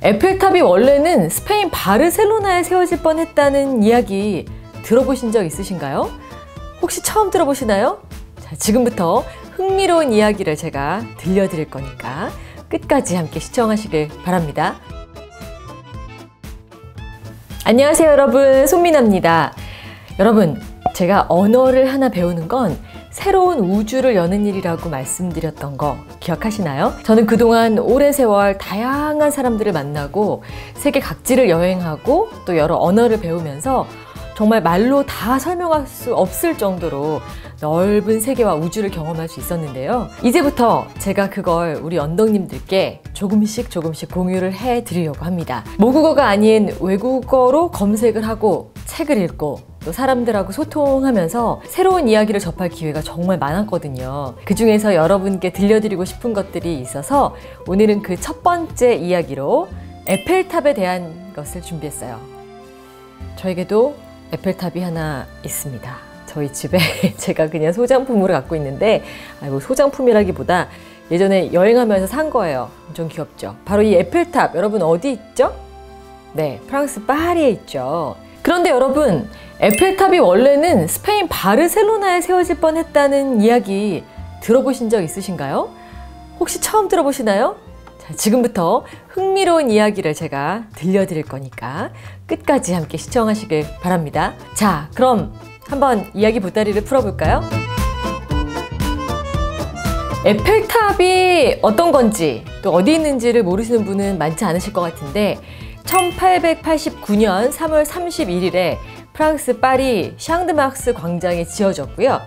에펠탑이 원래는 스페인 바르셀로나에 세워질 뻔했다는 이야기 들어보신 적 있으신가요? 혹시 처음 들어보시나요? 자, 지금부터 흥미로운 이야기를 제가 들려드릴 거니까 끝까지 함께 시청하시길 바랍니다. 안녕하세요 여러분, 손미나입니다. 여러분, 제가 언어를 하나 배우는 건 새로운 우주를 여는 일이라고 말씀드렸던 거 기억하시나요? 저는 그동안 오랜 세월 다양한 사람들을 만나고 세계 각지를 여행하고 또 여러 언어를 배우면서 정말 말로 다 설명할 수 없을 정도로 넓은 세계와 우주를 경험할 수 있었는데요. 이제부터 제가 그걸 우리 언덕님들께 조금씩 공유를 해드리려고 합니다. 모국어가 아닌 외국어로 검색을 하고 책을 읽고 또 사람들하고 소통하면서 새로운 이야기를 접할 기회가 정말 많았거든요. 그 중에서 여러분께 들려드리고 싶은 것들이 있어서 오늘은 그 첫 번째 이야기로 에펠탑에 대한 것을 준비했어요. 저에게도 에펠탑이 하나 있습니다. 저희 집에 제가 그냥 소장품으로 갖고 있는데, 아이고, 소장품이라기보다 예전에 여행하면서 산 거예요. 엄청 귀엽죠? 바로 이 에펠탑, 여러분 어디 있죠? 네, 프랑스 파리에 있죠. 그런데 여러분, 에펠탑이 원래는 스페인 바르셀로나에 세워질 뻔했다는 이야기 들어보신 적 있으신가요? 혹시 처음 들어보시나요? 자, 지금부터 흥미로운 이야기를 제가 들려드릴 거니까 끝까지 함께 시청하시길 바랍니다. 자, 그럼 한번 이야기 보따리를 풀어볼까요? 에펠탑이 어떤 건지 또 어디 있는지를 모르시는 분은 많지 않으실 것 같은데 1889년 3월 31일에 프랑스 파리 샹드막스 광장에 지어졌고요.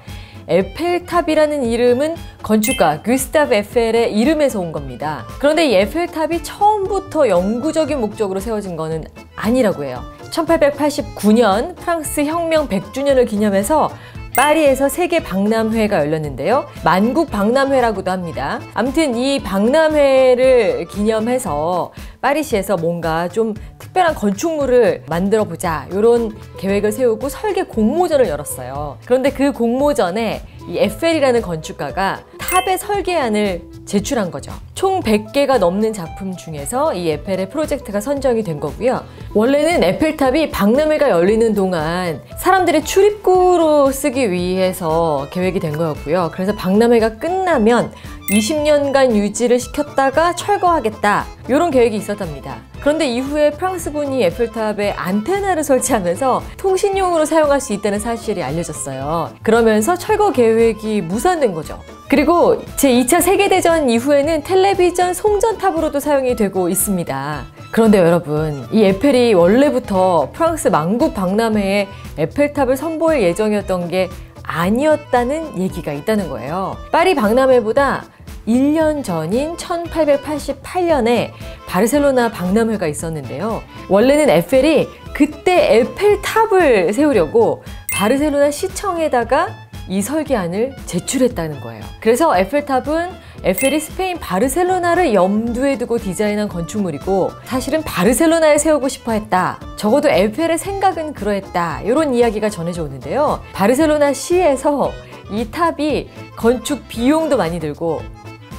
에펠탑이라는 이름은 건축가 구스타브 에펠의 이름에서 온 겁니다. 그런데 이 에펠탑이 처음부터 영구적인 목적으로 세워진 거는 아니라고 해요. 1889년 프랑스 혁명 100주년을 기념해서 파리에서 세계 박람회가 열렸는데요. 만국 박람회라고도 합니다. 아무튼 이 박람회를 기념해서 파리시에서 뭔가 좀 특별한 건축물을 만들어 보자 이런 계획을 세우고 설계 공모전을 열었어요. 그런데 그 공모전에 이 에펠이라는 건축가가 탑의 설계안을 제출한 거죠. 총 100개가 넘는 작품 중에서 이 에펠의 프로젝트가 선정이 된 거고요. 원래는 에펠탑이 박람회가 열리는 동안 사람들의 출입구로 쓰기 위해서 계획이 된 거였고요. 그래서 박람회가 끝나면 20년간 유지를 시켰다가 철거하겠다, 이런 계획이 있었답니다. 그런데 이후에 프랑스군이 에펠탑에 안테나를 설치하면서 통신용으로 사용할 수 있다는 사실이 알려졌어요. 그러면서 철거 계획이 무산된 거죠. 그리고 제2차 세계대전 이후에는 텔레비전 송전탑으로도 사용이 되고 있습니다. 그런데 여러분, 이 에펠이 원래부터 프랑스 만국 박람회에 에펠탑을 선보일 예정이었던 게 아니었다는 얘기가 있다는 거예요. 파리 박람회보다 1년 전인 1888년에 바르셀로나 박람회가 있었는데요. 원래는 에펠이 그때 에펠탑을 세우려고 바르셀로나 시청에다가 이 설계안을 제출했다는 거예요. 그래서 에펠탑은 에펠이 스페인 바르셀로나를 염두에 두고 디자인한 건축물이고 사실은 바르셀로나에 세우고 싶어 했다, 적어도 에펠의 생각은 그러했다, 이런 이야기가 전해져 오는데요. 바르셀로나 시에서 이 탑이 건축 비용도 많이 들고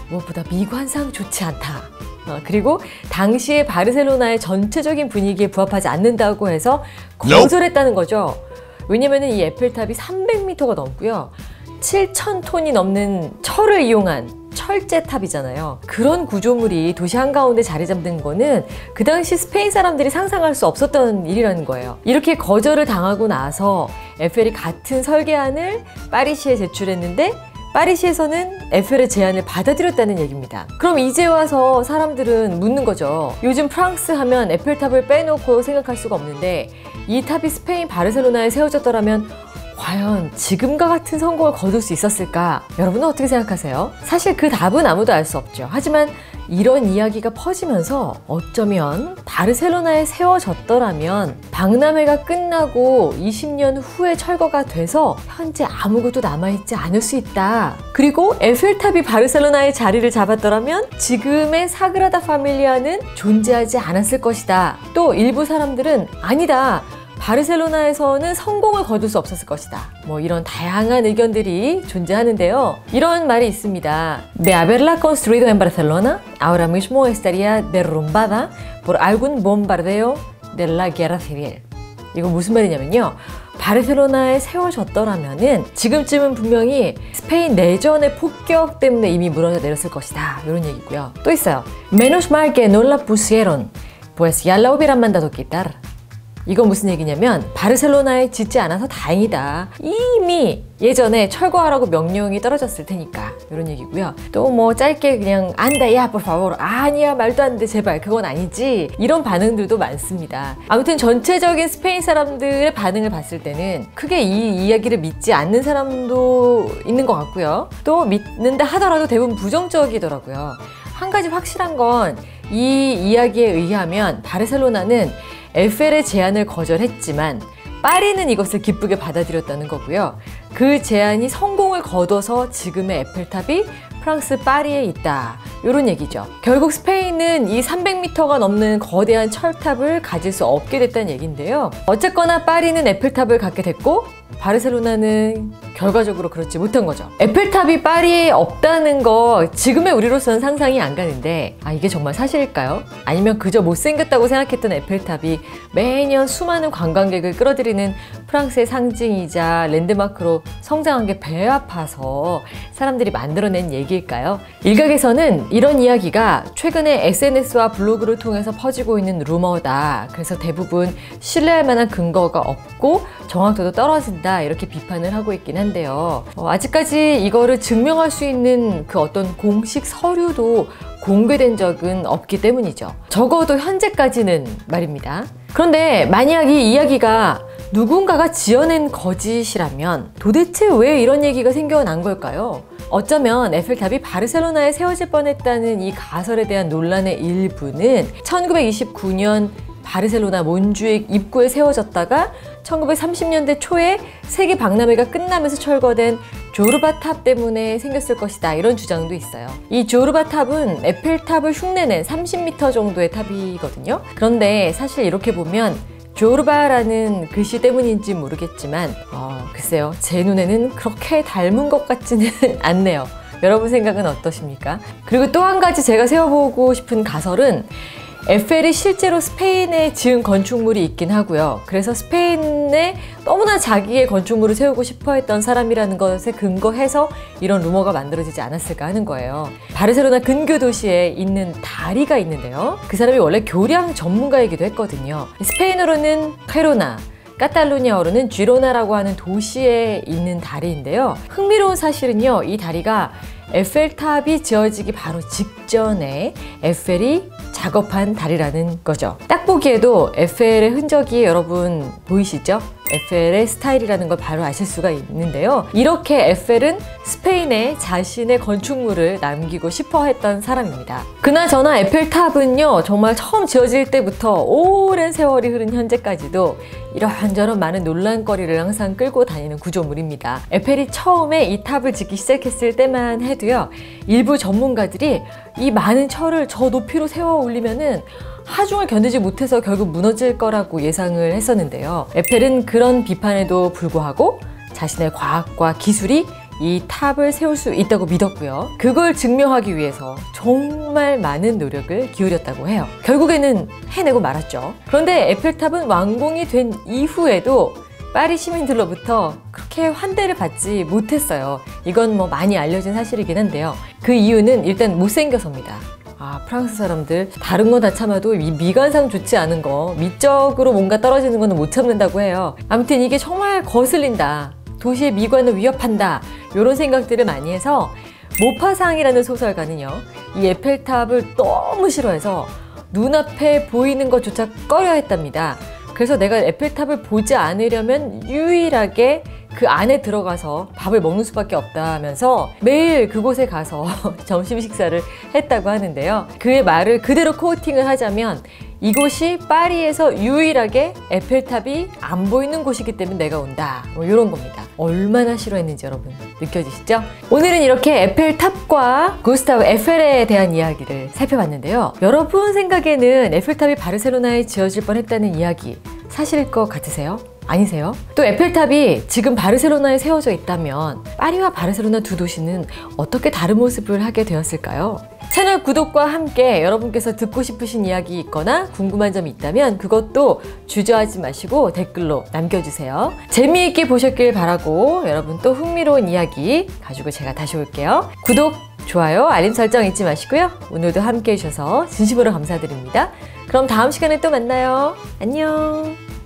무엇보다 미관상 좋지 않다, 그리고 당시의 바르셀로나의 전체적인 분위기에 부합하지 않는다고 해서 거절했다는 거죠. 왜냐면 이 에펠탑이 300m가 넘고요. 7,000톤이 넘는 철을 이용한 철제탑이잖아요. 그런 구조물이 도시 한가운데 자리 잡는 거는 그 당시 스페인 사람들이 상상할 수 없었던 일이라는 거예요. 이렇게 거절을 당하고 나서 에펠이 같은 설계안을 파리시에 제출했는데 파리시에서는 에펠의 제안을 받아들였다는 얘기입니다. 그럼 이제 와서 사람들은 묻는 거죠. 요즘 프랑스 하면 에펠탑을 빼놓고 생각할 수가 없는데 이 탑이 스페인 바르셀로나에 세워졌더라면 과연 지금과 같은 성공을 거둘 수 있었을까? 여러분은 어떻게 생각하세요? 사실 그 답은 아무도 알 수 없죠. 하지만 이런 이야기가 퍼지면서 어쩌면 바르셀로나에 세워졌더라면 박람회가 끝나고 20년 후에 철거가 돼서 현재 아무것도 남아있지 않을 수 있다. 그리고 에펠탑이 바르셀로나의 자리를 잡았더라면 지금의 사그라다 파밀리아는 존재하지 않았을 것이다. 또 일부 사람들은 아니다, 바르셀로나에서는 성공을 거둘 수 없었을 것이다. 뭐 이런 다양한 의견들이 존재하는데요. 이런 말이 있습니다. De haberla construido en Barcelona, ahora mismo estaría derrumbada por algún bombardeo de la guerra civil. 이거 무슨 말이냐면요. 바르셀로나에 세워졌더라면은 지금쯤은 분명히 스페인 내전의 폭격 때문에 이미 무너져 내렸을 것이다. 이런 얘기고요. 또 있어요. Menos mal que no la pusieron, pues ya la hubieran mandado quitar. 이건 무슨 얘기냐면 바르셀로나에 짓지 않아서 다행이다. 이미 예전에 철거하라고 명령이 떨어졌을 테니까 이런 얘기고요. 또 뭐 짧게 그냥 안다 야 por favor 아니야 말도 안 돼 제발 그건 아니지 이런 반응들도 많습니다. 아무튼 전체적인 스페인 사람들의 반응을 봤을 때는 크게 이 이야기를 믿지 않는 사람도 있는 것 같고요. 또 믿는다 하더라도 대부분 부정적이더라고요. 한 가지 확실한 건 이 이야기에 의하면 바르셀로나는 에펠의 제안을 거절했지만 파리는 이것을 기쁘게 받아들였다는 거고요. 그 제안이 성공을 거둬서 지금의 에펠탑이 프랑스 파리에 있다. 이런 얘기죠. 결국 스페인은 이 300m가 넘는 거대한 철탑을 가질 수 없게 됐다는 얘기인데요. 어쨌거나 파리는 에펠탑을 갖게 됐고 바르셀로나는 결과적으로 그렇지 못한 거죠. 에펠탑이 파리에 없다는 거 지금의 우리로서는 상상이 안 가는데 이게 정말 사실일까요? 아니면 그저 못생겼다고 생각했던 에펠탑이 매년 수많은 관광객을 끌어들이는 프랑스의 상징이자 랜드마크로 성장한 게 배 아파서 사람들이 만들어낸 얘기일까요? 일각에서는 이런 이야기가 최근에 SNS와 블로그를 통해서 퍼지고 있는 루머다. 그래서 대부분 신뢰할 만한 근거가 없고 정확도도 떨어진다. 이렇게 비판을 하고 있긴 한데요. 아직까지 이거를 증명할 수 있는 그 어떤 공식 서류도 공개된 적은 없기 때문이죠. 적어도 현재까지는 말입니다. 그런데 만약 이 이야기가 누군가가 지어낸 거짓이라면 도대체 왜 이런 얘기가 생겨난 걸까요? 어쩌면 에펠탑이 바르셀로나에 세워질 뻔했다는 이 가설에 대한 논란의 일부는 1929년 바르셀로나 몬주익 입구에 세워졌다가 1930년대 초에 세계 박람회가 끝나면서 철거된 조르바 탑 때문에 생겼을 것이다. 이런 주장도 있어요. 이 조르바 탑은 에펠탑을 흉내낸 30m 정도의 탑이거든요. 그런데 사실 이렇게 보면 조르바라는 글씨 때문인지 모르겠지만 글쎄요. 제 눈에는 그렇게 닮은 것 같지는 않네요. 여러분 생각은 어떠십니까? 그리고 또 한 가지 제가 세워보고 싶은 가설은 에펠이 실제로 스페인에 지은 건축물이 있긴 하고요. 그래서 스페인에 너무나 자기의 건축물을 세우고 싶어 했던 사람이라는 것에 근거해서 이런 루머가 만들어지지 않았을까 하는 거예요. 바르셀로나 근교 도시에 있는 다리가 있는데요. 그 사람이 원래 교량 전문가이기도 했거든요. 스페인어로는 카이로나, 카탈루냐어로는 쥐로나라고 하는 도시에 있는 다리인데요. 흥미로운 사실은요. 이 다리가 에펠탑이 지어지기 바로 직전에 에펠이 작업한 다리라는 거죠. 딱 보기에도 에펠의 흔적이 여러분 보이시죠? 에펠의 스타일이라는 걸 바로 아실 수가 있는데요. 이렇게 에펠은 스페인에 자신의 건축물을 남기고 싶어 했던 사람입니다. 그나저나 에펠탑은요, 정말 처음 지어질 때부터 오랜 세월이 흐른 현재까지도 이런저런 많은 논란거리를 항상 끌고 다니는 구조물입니다. 에펠이 처음에 이 탑을 짓기 시작했을 때만 해도요, 일부 전문가들이 이 많은 철을 저 높이로 세워 올리면은 하중을 견디지 못해서 결국 무너질 거라고 예상을 했었는데요. 에펠은 그런 비판에도 불구하고 자신의 과학과 기술이 이 탑을 세울 수 있다고 믿었고요. 그걸 증명하기 위해서 정말 많은 노력을 기울였다고 해요. 결국에는 해내고 말았죠. 그런데 에펠탑은 완공이 된 이후에도 파리 시민들로부터 그렇게 환대를 받지 못했어요. 이건 뭐 많이 알려진 사실이긴 한데요. 그 이유는 일단 못생겨서입니다. 프랑스 사람들 다른 건 다 참아도 이 미관상 좋지 않은 거, 미적으로 뭔가 떨어지는 거는 못 참는다고 해요. 아무튼 이게 정말 거슬린다, 도시의 미관을 위협한다, 이런 생각들을 많이 해서 모파상이라는 소설가는요, 이 에펠탑을 너무 싫어해서 눈앞에 보이는 것조차 꺼려 했답니다. 그래서 내가 에펠탑을 보지 않으려면 유일하게 그 안에 들어가서 밥을 먹는 수밖에 없다면서 매일 그곳에 가서 점심 식사를 했다고 하는데요. 그의 말을 그대로 코팅을 하자면 이곳이 파리에서 유일하게 에펠탑이 안 보이는 곳이기 때문에 내가 온다, 뭐 이런 겁니다. 얼마나 싫어했는지 여러분 느껴지시죠? 오늘은 이렇게 에펠탑과 구스타브 에펠에 대한 이야기를 살펴봤는데요. 여러분 생각에는 에펠탑이 바르셀로나에 지어질 뻔했다는 이야기 사실일 것 같으세요? 아니세요? 또 에펠탑이 지금 바르셀로나에 세워져 있다면 파리와 바르셀로나 두 도시는 어떻게 다른 모습을 하게 되었을까요? 채널 구독과 함께 여러분께서 듣고 싶으신 이야기 있거나 궁금한 점이 있다면 그것도 주저하지 마시고 댓글로 남겨주세요. 재미있게 보셨길 바라고 여러분 또 흥미로운 이야기 가지고 제가 다시 올게요. 구독, 좋아요, 알림 설정 잊지 마시고요. 오늘도 함께 해주셔서 진심으로 감사드립니다. 그럼 다음 시간에 또 만나요. 안녕.